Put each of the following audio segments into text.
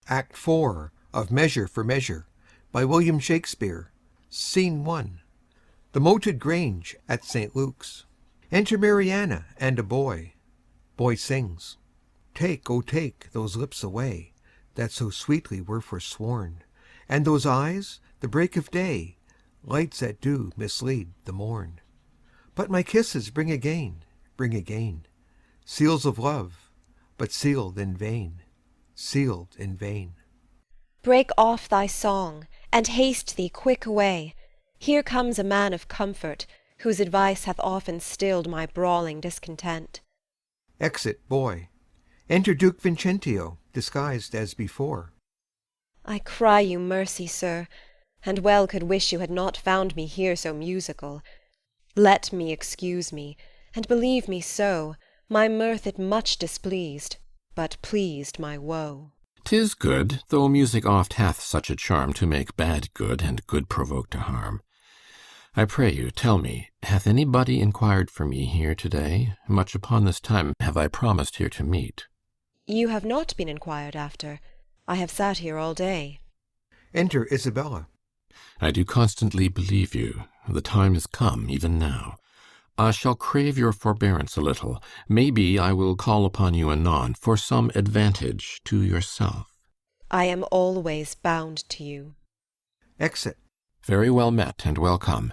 Act 4 of Measure for Measure by William Shakespeare. Scene 1. The moated grange at St. Luke's. Enter Mariana and a boy. Boy sings, "Take, oh take those lips away, that so sweetly were forsworn, and those eyes, the break of day, lights that do mislead the morn. But my kisses bring again, seals of love, but sealed in vain, sealed in vain." Break off thy song, and haste thee quick away. Here comes a man of comfort, whose advice hath often stilled my brawling discontent. Exit Boy. Enter Duke Vincentio, disguised as before. I cry you mercy, sir, and well could wish you had not found me here so musical. Let me excuse me, and believe me so, my mirth it much displeased, but pleased my woe. 'Tis good, though music oft hath such a charm to make bad good, and good provoke to harm. I pray you, tell me, hath anybody inquired for me here to-day? Much upon this time have I promised here to meet. You have not been inquired after. I have sat here all day. Enter Isabella. I do constantly believe you. The time is come, even now. I shall crave your forbearance a little. Maybe I will call upon you anon, for some advantage to yourself. I am always bound to you. Exit. Very well met, and welcome.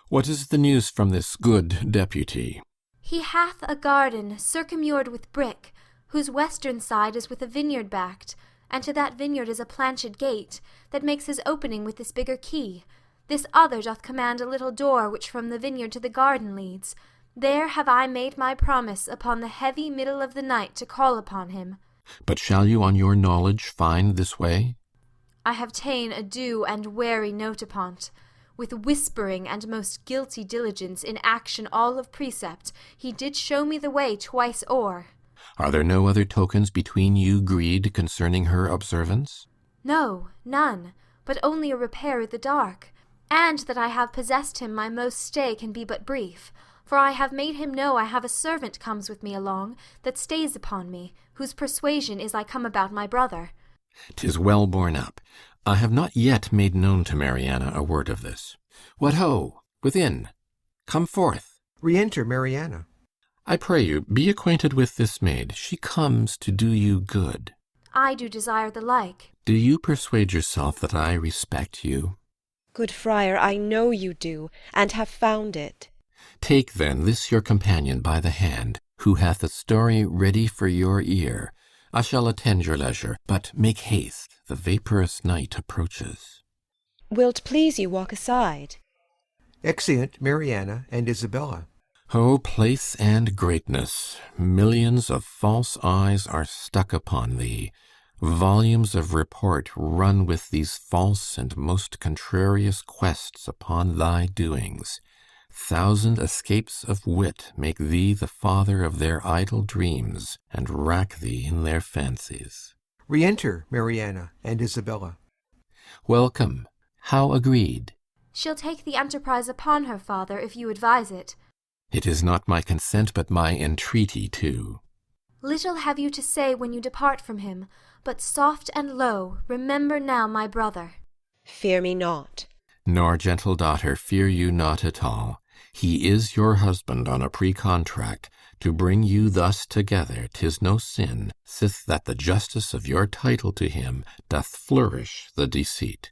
What is the news from this good deputy? He hath a garden circummured with brick, whose western side is with a vineyard backed, and to that vineyard is a planched gate, that makes his opening with this bigger key. This other doth command a little door, which from the vineyard to the garden leads. There have I made my promise upon the heavy middle of the night to call upon him. But shall you on your knowledge find this way? I have ta'en a due and wary note upon't. With whispering and most guilty diligence in action all of precept, he did show me the way twice o'er. Are there no other tokens between you greed concerning her observance? No, none, but only a repair i' the dark. And that I have possessed him my most stay can be but brief, for I have made him know I have a servant comes with me along, that stays upon me, whose persuasion is I come about my brother. 'Tis well borne up. I have not yet made known to Mariana a word of this. What ho! Within! Come forth! Re-enter Mariana. I pray you, be acquainted with this maid. She comes to do you good. I do desire the like. Do you persuade yourself that I respect you? Good friar, I know you do, and have found it. Take then this your companion by the hand, who hath a story ready for your ear. I shall attend your leisure, but make haste, the vaporous night approaches. Will't please you walk aside? Exeunt Mariana and Isabella. O place and greatness! Millions of false eyes are stuck upon thee. Volumes of report run with these false and most contrarious quests upon thy doings. Thousand escapes of wit make thee the father of their idle dreams, and rack thee in their fancies. Re-enter Mariana and Isabella. Welcome. How agreed? She'll take the enterprise upon her, father, if you advise it. It is not my consent, but my entreaty too. Little have you to say when you depart from him, but soft and low, remember now my brother. Fear me not. Nor, gentle daughter, fear you not at all. He is your husband on a pre-contract. To bring you thus together, 'tis no sin, sith that the justice of your title to him doth flourish the deceit.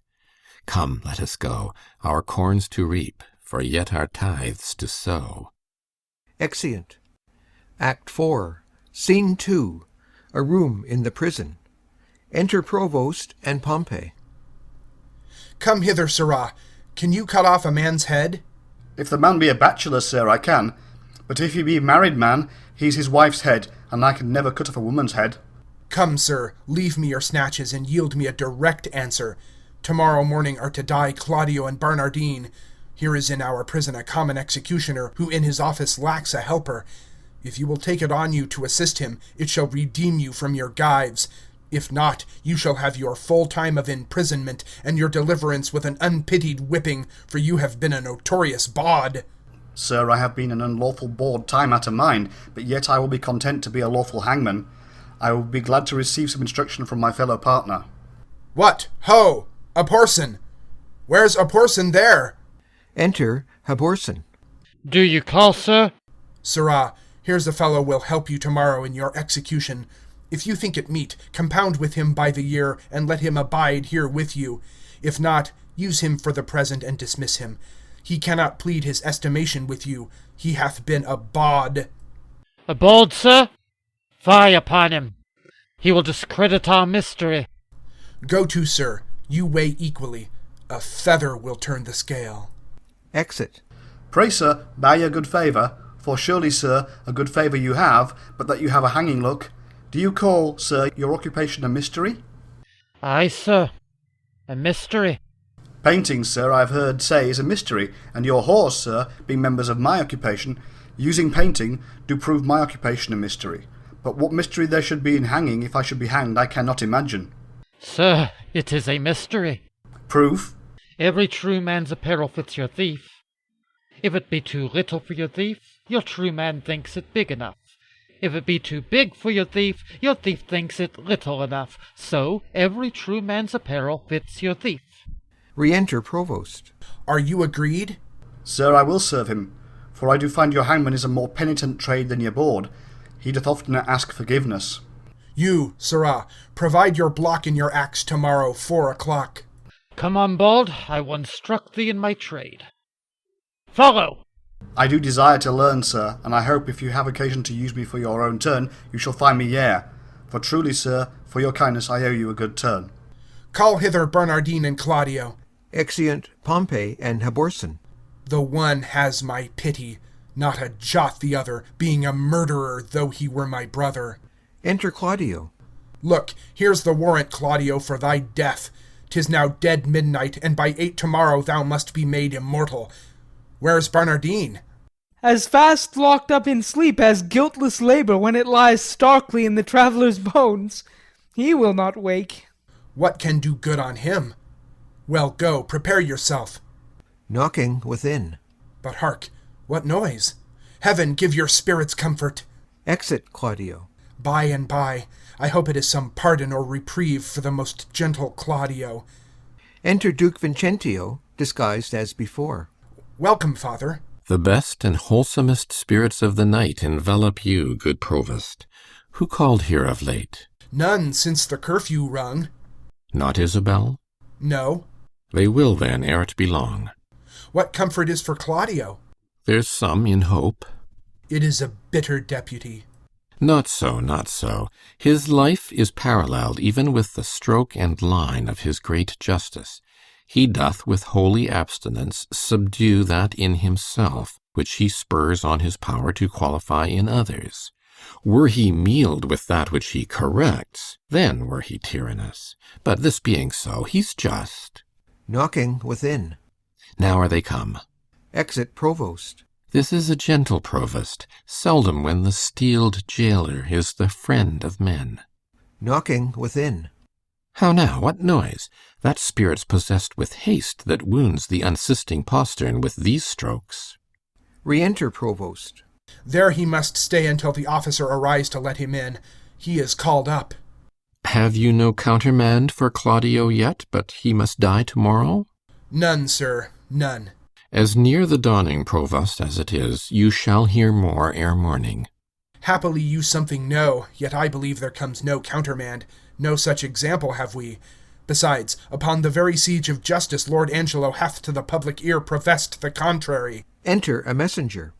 Come, let us go, our corns to reap, for yet our tithes to sow. Exeunt. Act 4. Scene 2. A room in the prison. Enter Provost and Pompey. Come hither, sirrah. Can you cut off a man's head? If the man be a bachelor, sir, I can. But if he be a married man, he's his wife's head, and I can never cut off a woman's head. Come, sir, leave me your snatches, and yield me a direct answer. Tomorrow morning are to die Claudio and Barnardine. Here is in our prison a common executioner, who in his office lacks a helper. If you will take it on you to assist him, it shall redeem you from your gyves. If not, you shall have your full time of imprisonment, and your deliverance with an unpitied whipping, for you have been a notorious bawd. Sir, I have been an unlawful bawd time out of mind, but yet I will be content to be a lawful hangman. I will be glad to receive some instruction from my fellow partner. What? Ho! A porson! Where's a porson there? Enter Haborson. Do you call, sir? Sirrah, here's a fellow will help you tomorrow in your execution. If you think it meet, compound with him by the year, and let him abide here with you. If not, use him for the present and dismiss him. He cannot plead his estimation with you. He hath been a bawd. A bawd, sir? Fie upon him. He will discredit our mystery. Go to, sir. You weigh equally. A feather will turn the scale. Exit. Pray, sir, buy your good favour, for surely, sir, a good favour you have, but that you have a hanging look. Do you call, sir, your occupation a mystery? Aye, sir. A mystery. Painting, sir, I've heard say is a mystery, and your whores, sir, being members of my occupation, using painting, do prove my occupation a mystery. But what mystery there should be in hanging if I should be hanged, I cannot imagine. Sir, it is a mystery. Proof? Every true man's apparel fits your thief. If it be too little for your thief, your true man thinks it big enough. If it be too big for your thief thinks it little enough. So every true man's apparel fits your thief. Re-enter Provost. Are you agreed? Sir, I will serve him, for I do find your hangman is a more penitent trade than your board. He doth oftener ask forgiveness. You, sirrah, provide your block and your axe tomorrow, 4 o'clock. Come on, Bald, I once struck thee in my trade. Follow! I do desire to learn, sir, and I hope if you have occasion to use me for your own turn, you shall find me yea. For truly, sir, for your kindness I owe you a good turn. Call hither Bernardine and Claudio. Exeunt Pompey and Haborson. The one has my pity, not a jot the other, being a murderer, though he were my brother. Enter Claudio. Look, here's the warrant, Claudio, for thy death. 'Tis now dead midnight, and by 8 tomorrow thou must be made immortal. Where's Bernardine? As fast locked up in sleep as guiltless labour when it lies starkly in the traveller's bones. He will not wake. What can do good on him? Well, go, prepare yourself. Knocking within. But hark, what noise? Heaven give your spirits comfort. Exit Claudio. By and by, I hope it is some pardon or reprieve for the most gentle Claudio. Enter Duke Vincentio, disguised as before. Welcome, father. The best and wholesomest spirits of the night envelop you, good Provost. Who called here of late? None since the curfew rung. Not Isabel? No. They will then, ere it be long. What comfort is for Claudio? There's some in hope. It is a bitter deputy. Not so, not so. His life is paralleled even with the stroke and line of his great justice. He doth with holy abstinence subdue that in himself, which he spurs on his power to qualify in others. Were he mealed with that which he corrects, then were he tyrannous. But this being so, he's just. Knocking within. Now are they come. Exit Provost. This is a gentle provost, seldom when the steeled jailer is the friend of men. Knocking within. How now, what noise? That spirit's possessed with haste that wounds the unsisting postern with these strokes. Re-enter Provost. There he must stay until the officer arise to let him in. He is called up. Have you no countermand for Claudio yet, but he must die tomorrow? None, sir, none. As near the dawning, Provost, as it is, you shall hear more ere morning. Happily you something know, yet I believe there comes no countermand. No such example have we. Besides, upon the very siege of justice Lord Angelo hath to the public ear professed the contrary. Enter a messenger.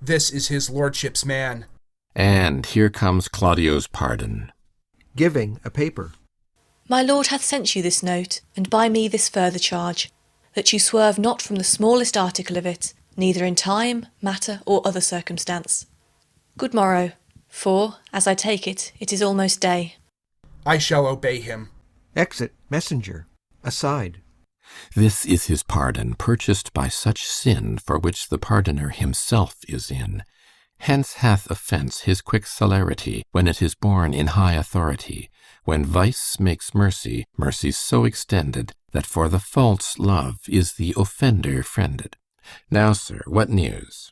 This is his lordship's man. And here comes Claudio's pardon. Giving a paper. My lord hath sent you this note, and by me this further charge, that you swerve not from the smallest article of it, neither in time, matter, or other circumstance. Good morrow, for, as I take it, it is almost day. I shall obey him. Exit messenger. Aside. This is his pardon, purchased by such sin for which the pardoner himself is in. Hence hath offence his quick celerity, when it is borne in high authority. When vice makes mercy, mercy's so extended, that for the false love is the offender friended. Now, sir, what news?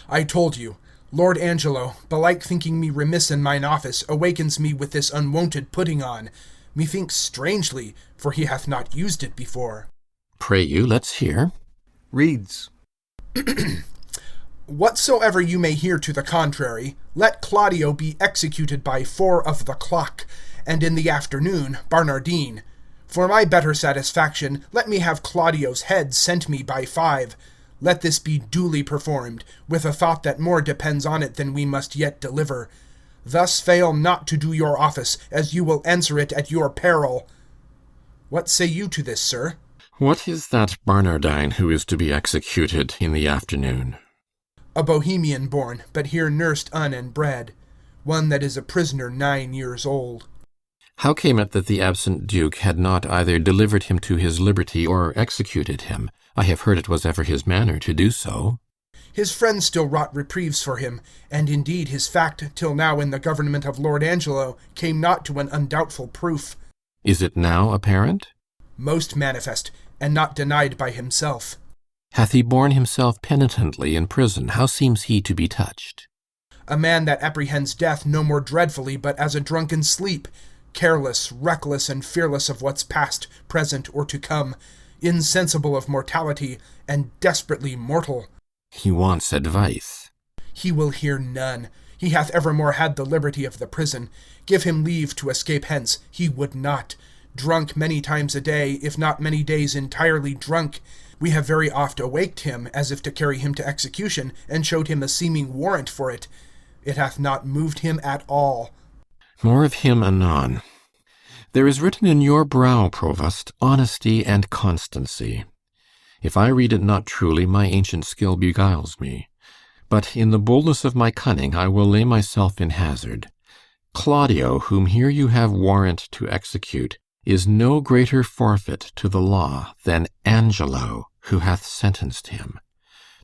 I told you, Lord Angelo, belike thinking me remiss in mine office, awakens me with this unwonted putting on. methinks strangely, for he hath not used it before. Pray you, let's hear. Reads. Whatsoever you may hear to the contrary, let Claudio be executed by 4 of the clock, and in the afternoon Barnardine. For my better satisfaction, let me have Claudio's head sent me by 5. Let this be duly performed, with a thought that more depends on it than we must yet deliver. Thus fail not to do your office, as you will answer it at your peril. What say you to this, sir? What is that Barnardine who is to be executed in the afternoon? A Bohemian born, but here nursed and bred, one that is a prisoner 9 years old. How came it that the absent duke had not either delivered him to his liberty or executed him? I have heard it was ever his manner to do so. His friends still wrought reprieves for him, and indeed his fact till now in the government of Lord Angelo came not to an undoubtful proof. Is it now apparent? Most manifest, and not denied by himself. Hath he borne himself penitently in prison? How seems he to be touched? A man that apprehends death no more dreadfully but as a drunken sleep, careless, reckless, and fearless of what's past, present, or to come, insensible of mortality, and desperately mortal. He wants advice. He will hear none. He hath evermore had the liberty of the prison. Give him leave to escape hence, he would not. Drunk many times a day, if not many days entirely drunk. We have very oft awaked him, as if to carry him to execution, and showed him a seeming warrant for it. It hath not moved him at all. More of him anon. There is written in your brow, Provost, honesty and constancy. If I read it not truly, my ancient skill beguiles me. But in the boldness of my cunning I will lay myself in hazard. Claudio, whom here you have warrant to execute, is no greater forfeit to the law than Angelo, who hath sentenced him.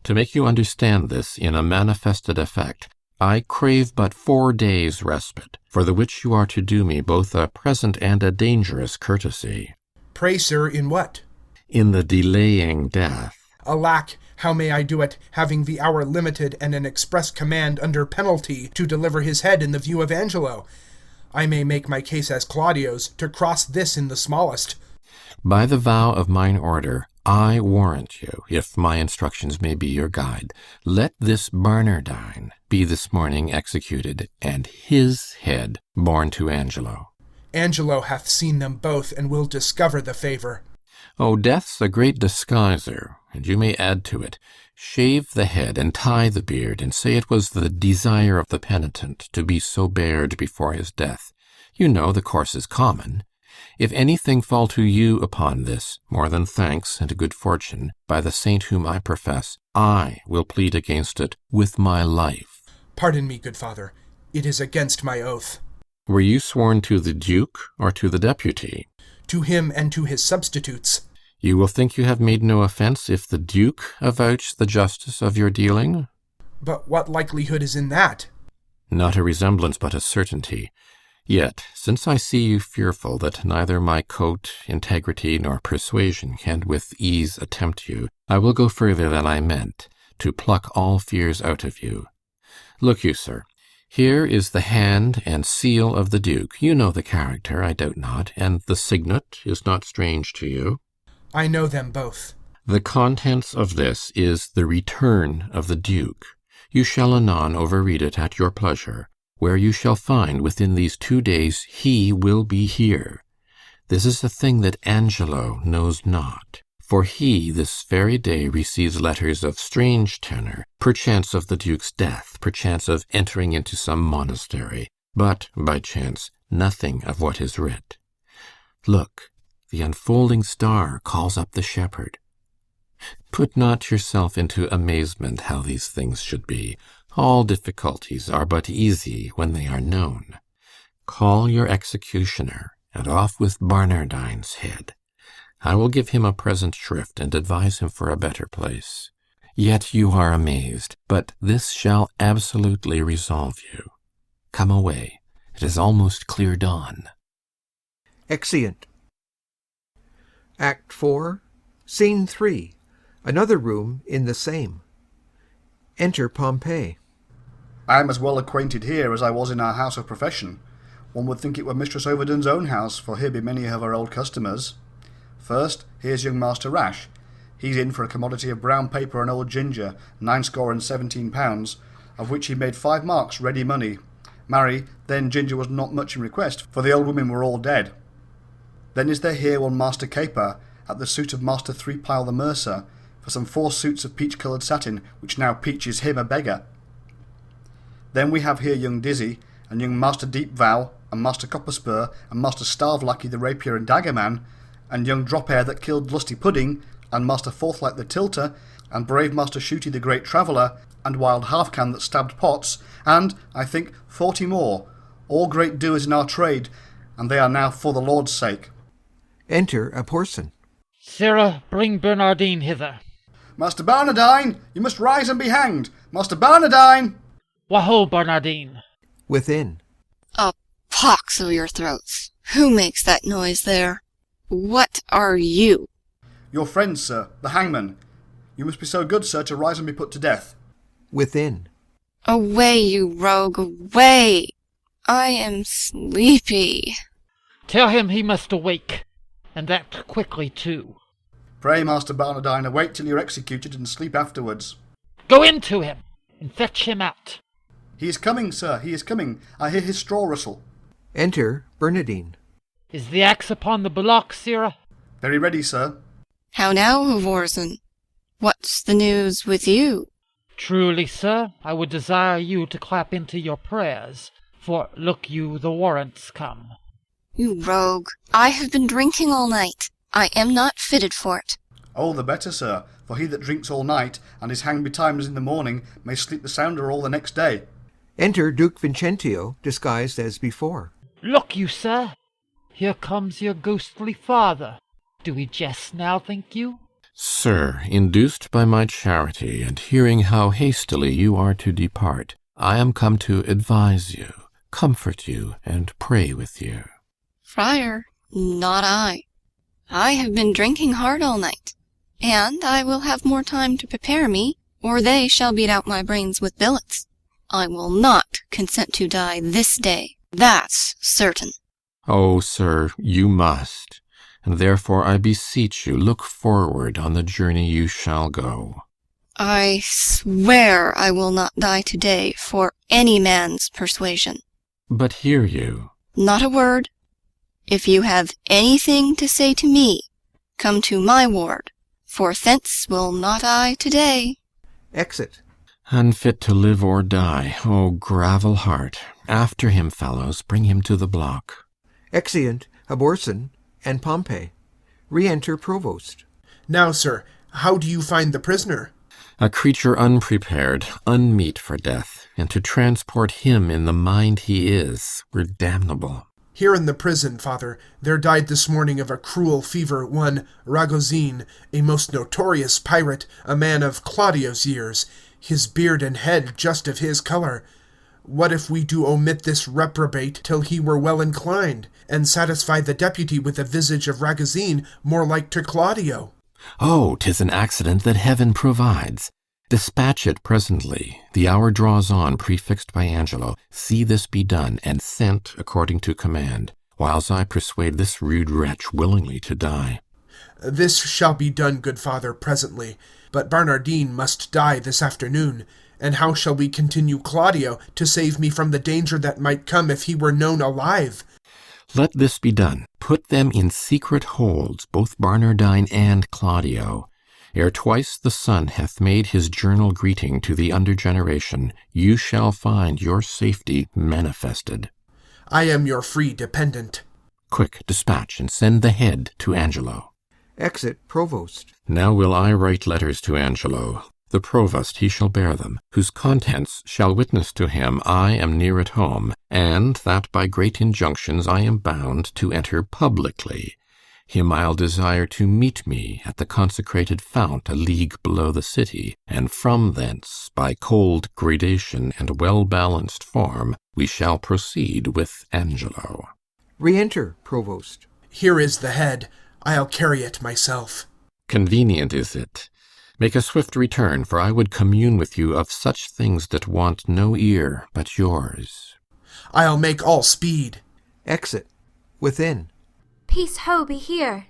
To make you understand this in a manifested effect, I crave but 4 days' respite, for the which you are to do me both a present and a dangerous courtesy. Pray, sir, in what? In the delaying death. Alack, how may I do it, having the hour limited and an express command under penalty to deliver his head in the view of Angelo? I may make my case as Claudio's, to cross this in the smallest. By the vow of mine order, I warrant you, if my instructions may be your guide, let this Barnardine be this morning executed, and his head borne to Angelo. Angelo hath seen them both, and will discover the favour. Oh, death's a great disguiser, and you may add to it. Shave the head and tie the beard, and say it was the desire of the penitent to be so bared before his death. You know the course is common. If anything fall to you upon this, more than thanks and good fortune, by the saint whom I profess, I will plead against it with my life. Pardon me, good father. It is against my oath. Were you sworn to the duke or to the deputy? To him and to his substitutes. You will think you have made no offence if the duke avouch the justice of your dealing? But what likelihood is in that? Not a resemblance, but a certainty. Yet, since I see you fearful that neither my coat, integrity, nor persuasion can with ease attempt you, I will go further than I meant, to pluck all fears out of you. Look you, sir, here is the hand and seal of the duke. You know the character, I doubt not, and the signet is not strange to you. I know them both. The contents of this is the return of the duke. You shall anon overread it at your pleasure, where you shall find within these 2 days he will be here. This is a thing that Angelo knows not, for he this very day receives letters of strange tenor, perchance of the duke's death, perchance of entering into some monastery, but, by chance, nothing of what is writ. Look, the unfolding star calls up the shepherd. Put not yourself into amazement how these things should be. All difficulties are but easy when they are known. Call your executioner, and off with Barnardine's head. I will give him a present shrift, and advise him for a better place. Yet you are amazed, but this shall absolutely resolve you. Come away. It is almost clear dawn. Exeunt. Act 4, Scene 3. Another room in the same. Enter Pompey. I am as well acquainted here as I was in our house of profession. One would think it were Mistress Overdone's own house, for here be many of her old customers. First, here's young Master Rash. He's in for a commodity of brown paper and old ginger, 17 pounds, of which he made 5 marks ready money. Marry, then ginger was not much in request, for the old women were all dead. Then is there here one Master Caper, at the suit of Master Threepile the mercer, for some 4 suits of peach-coloured satin, which now peaches him a beggar. Then we have here young Dizzy, and young Master Deepvow, and Master Copperspur, and Master Starvelackey the rapier and dagger man, and young Drop-Air that killed Lusty Pudding, and Master Forthlight the tilter, and brave Master Shooty the great traveller, and Wild Halfcan that stabbed pots, and, I think, 40 more, all great doers in our trade, and they are now for the Lord's sake. Enter a Porson. Sirrah, bring Bernardine hither. Master Barnardine, you must rise and be hanged. Master Barnardine! Wahoo, Bernardine. Within. A pox o' your throats. Who makes that noise there? What are you? Your friend, sir, the hangman. You must be so good, sir, to rise and be put to death. Within. Away, you rogue, away! I am sleepy. Tell him he must awake, and that quickly too. Pray, Master Barnardine, await till you're executed and sleep afterwards. Go in to him, and fetch him out. He is coming, sir, he is coming. I hear his straw rustle. Enter Bernardine. Is the axe upon the block, Sirrah? Very ready, sir. How now, Hovorson? What's the news with you? Truly, sir, I would desire you to clap into your prayers, for look you, the warrants come. You rogue, I have been drinking all night. I am not fitted for it. Oh, the better, sir, for he that drinks all night, and is hanged betimes in the morning, may sleep the sounder all the next day. Enter Duke Vincentio, disguised as before. Look you, sir, here comes your ghostly father. Do we jest now, think you? Sir, induced by my charity, and hearing how hastily you are to depart, I am come to advise you, comfort you, and pray with you. Friar, not I. I have been drinking hard all night, and I will have more time to prepare me, or they shall beat out my brains with billets. I will not consent to die this day, that's certain. Oh, sir, you must, and therefore I beseech you look forward on the journey you shall go. I swear I will not die today for any man's persuasion. But hear you. Not a word. If you have anything to say to me, come to my ward, for thence will not I today. Exit. Unfit to live or die, oh gravel heart. After him, fellows, bring him to the block. Exeunt Aborson and Pompey. Re-enter Provost. Now, sir, how do you find the prisoner? A creature unprepared, unmeet for death, and to transport him in the mind he is, were damnable. Here in the prison, father, there died this morning of a cruel fever one Ragozine, a most notorious pirate, a man of Claudio's years, his beard and head just of his colour. What if we do omit this reprobate till he were well inclined, and satisfy the deputy with a visage of Ragozine more like to Claudio? Oh, 'tis an accident that heaven provides. Dispatch it presently. The hour draws on, prefixed by Angelo. See this be done, and sent according to command, whiles I persuade this rude wretch willingly to die. This shall be done, good father, presently. But Barnardine must die this afternoon. And how shall we continue Claudio to save me from the danger that might come if he were known alive? Let this be done. Put them in secret holds, both Barnardine and Claudio. Ere twice the sun hath made his journal greeting to the under generation, you shall find your safety manifested. I am your free dependent. Quick, dispatch, and send the head to Angelo. Exit Provost. Now will I write letters to Angelo. The provost he shall bear them, whose contents shall witness to him I am near at home, and that by great injunctions I am bound to enter publicly. Him I'll desire to meet me at the consecrated fount a league below the city, and from thence, by cold gradation and well-balanced form, we shall proceed with Angelo. Re-enter Provost. Here is the head. I'll carry it myself. Convenient is it. Make a swift return, for I would commune with you of such things that want no ear but yours. I'll make all speed. Exit. Within. Peace ho be here.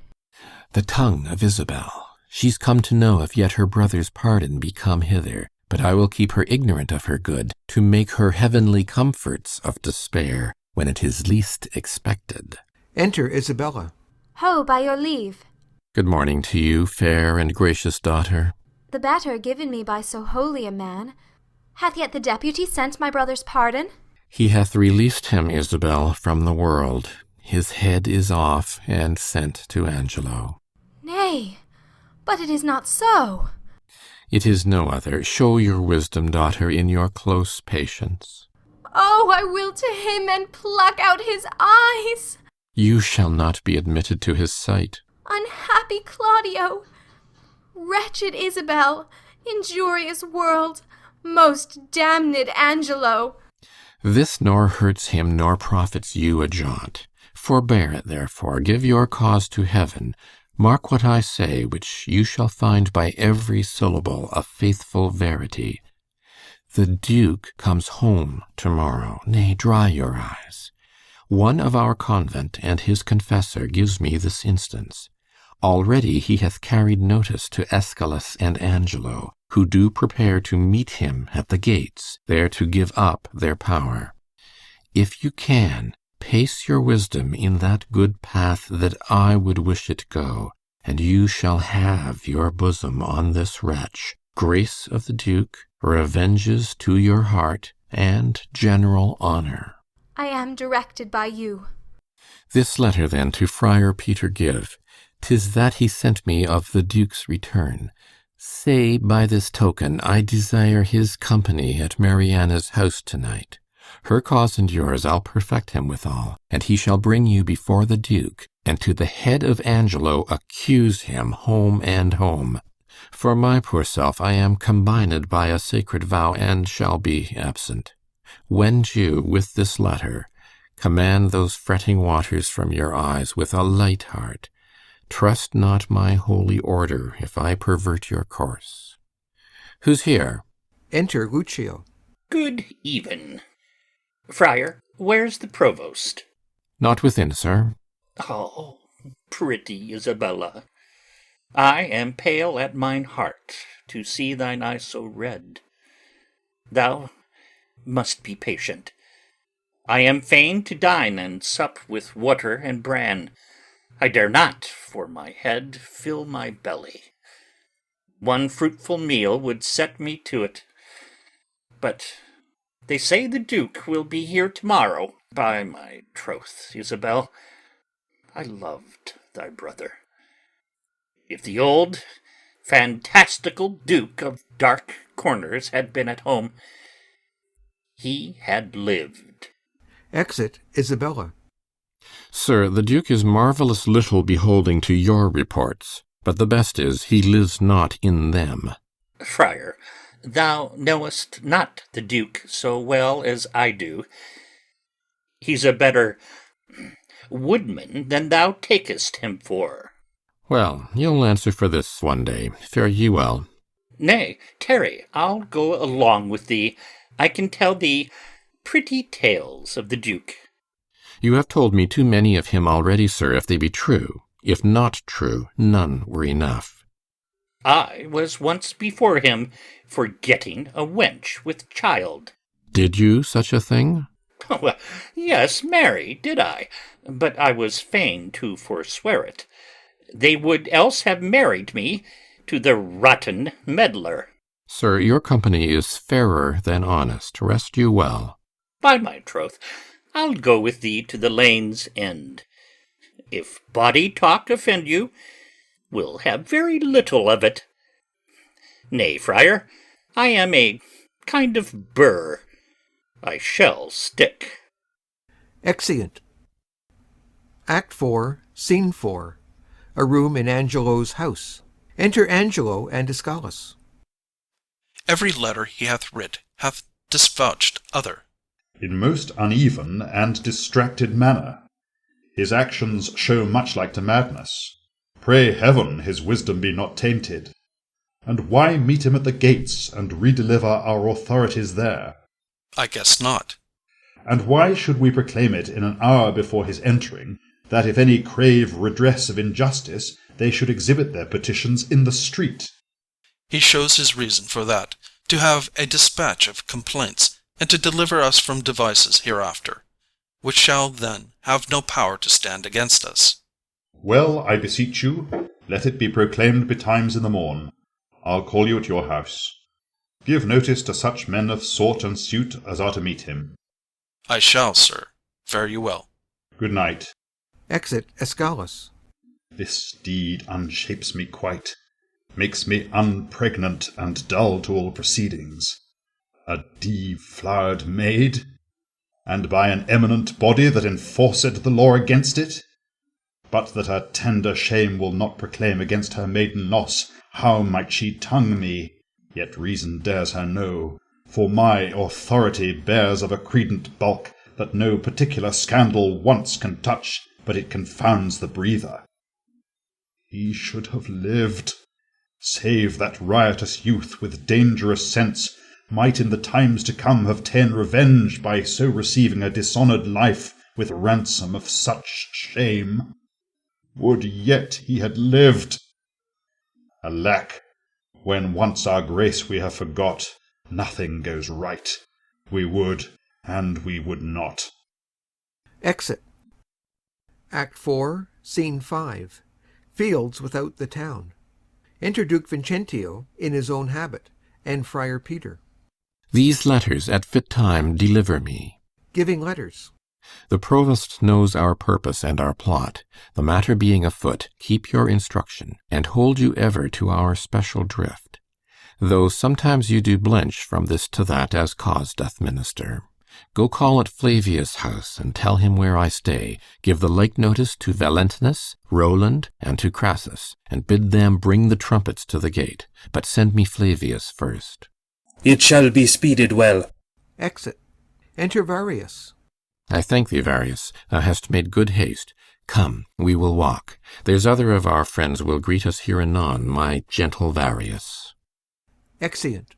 The tongue of Isabel. She's come to know if yet her brother's pardon be come hither. But I will keep her ignorant of her good, to make her heavenly comforts of despair, when it is least expected. Enter Isabella. Ho, by your leave. Good morning to you, fair and gracious daughter. The better given me by so holy a man. Hath yet the deputy sent my brother's pardon? He hath released him, Isabel, from the world. His head is off, and sent to Angelo. Nay, but it is not so. It is no other. Show your wisdom, daughter, in your close patience. Oh, I will to him and pluck out his eyes. You shall not be admitted to his sight. Unhappy Claudio, wretched Isabel, injurious world, most damned Angelo. This nor hurts him, nor profits you a jot. Forbear it, therefore. Give your cause to heaven. Mark what I say, which you shall find by every syllable a faithful verity. The Duke comes home tomorrow. Nay, dry your eyes. One of our convent and his confessor gives me this instance. Already he hath carried notice to Aeschylus and Angelo, who do prepare to meet him at the gates, there to give up their power. If you can, pace your wisdom in that good path that I would wish it go, and you shall have your bosom on this wretch, grace of the Duke, revenges to your heart, and general honour. I am directed by you. This letter, then, to Friar Peter give. 'Tis that he sent me of the Duke's return. Say by this token I desire his company at Mariana's house tonight. Her cause and yours I'll perfect him withal, and he shall bring you before the Duke, and to the head of Angelo accuse him home and home. For my poor self I am combined by a sacred vow, and shall be absent. Wend you with this letter. Command those fretting waters from your eyes with a light heart. Trust not my holy order if I pervert your course. Who's here? Enter Lucio. Good even. Friar, where's the provost? Not within, sir. Oh, pretty Isabella, I am pale at mine heart to see thine eyes so red. Thou must be patient. I am fain to dine and sup with water and bran. I dare not, for my head, fill my belly. One fruitful meal would set me to it. But they say the Duke will be here tomorrow. By my troth, Isabel, I loved thy brother. If the old fantastical Duke of Dark Corners had been at home, he had lived. Exit Isabella. Sir, the Duke is marvellous little beholding to your reports, but the best is he lives not in them. Friar, thou knowest not the Duke so well as I do. He's a better woodman than thou takest him for. Well, you'll answer for this one day. Fare ye well. Nay, tarry, I'll go along with thee. I can tell thee pretty tales of the Duke. You have told me too many of him already, sir, if they be true. If not true, none were enough. I was once before him for getting a wench with child. Did you such a thing? Well, yes, marry, did I, but I was fain to forswear it. They would else have married me to the rotten meddler. Sir, your company is fairer than honest. Rest you well. By my troth, I'll go with thee to the lane's end. If body talk offend you, we'll have very little of it. Nay, friar, I am a kind of burr. I shall stick. Exeunt. Act 4, Scene 4. A room in Angelo's house. Enter Angelo and Aeschylus. Every letter he hath writ hath disvouched other. In most uneven and distracted manner. His actions show much like to madness. Pray heaven his wisdom be not tainted. And why meet him at the gates, and redeliver our authorities there? I guess not. And why should we proclaim it in an hour before his entering, that if any crave redress of injustice, they should exhibit their petitions in the street? He shows his reason for that, to have a dispatch of complaints, and to deliver us from devices hereafter, which shall then have no power to stand against us. Well, I beseech you, let it be proclaimed betimes in the morn. I'll call you at your house. Give notice to such men of sort and suit as are to meet him. I shall, sir. Fare you well. Good night. Exit Escalus. This deed unshapes me quite, makes me unpregnant and dull to all proceedings. A deflowered maid, and by an eminent body that enforced the law against it? But that her tender shame will not proclaim against her maiden loss, how might she tongue me? Yet reason dares her no, for my authority bears of a credent bulk that no particular scandal once can touch, but it confounds the breather. He should have lived. Save that riotous youth with dangerous sense might in the times to come have ta'en revenge by so receiving a dishonoured life with ransom of such shame. Would yet he had lived! Alack, when once our grace we have forgot, nothing goes right. We would, and we would not. Exit. Act 4, Scene 5. Fields without the town. Enter Duke Vincentio in his own habit, and Friar Peter. These letters at fit time deliver me. Giving letters. The provost knows our purpose and our plot. The matter being afoot, keep your instruction, and hold you ever to our special drift. Though sometimes you do blench from this to that, as cause doth minister. Go call at Flavius' house, and tell him where I stay. Give the like notice to Valentinus, Roland, and to Crassus, and bid them bring the trumpets to the gate. But send me Flavius first. It shall be speeded well. Exit. Enter Varius. I thank thee, Varius. Thou hast made good haste. Come, we will walk. There's other of our friends will greet us here anon, my gentle Varius. Exeunt.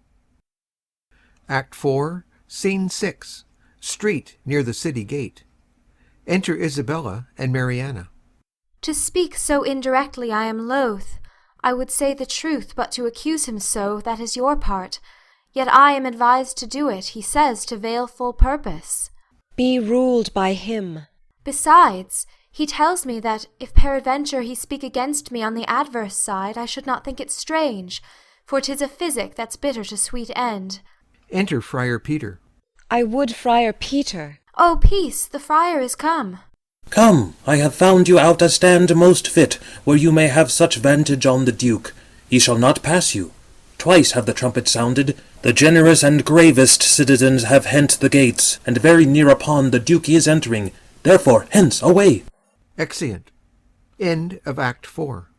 Act 4, Scene 6. Street near the city gate. Enter Isabella and Mariana. To speak so indirectly I am loath. I would say the truth, but to accuse him so, that is your part. Yet I am advised to do it, he says, to veil full purpose. Be ruled by him. Besides, he tells me that, if peradventure he speak against me on the adverse side, I should not think it strange, for 'tis a physic that's bitter to sweet end. Enter Friar Peter. I would Friar Peter. Oh, peace, the friar is come. Come, I have found you out a stand most fit, where you may have such vantage on the Duke. He shall not pass you. Twice have the trumpet sounded. The generous and gravest citizens have hent the gates, and very near upon the Duke is entering. Therefore, hence, away! Exeunt. End of Act 4.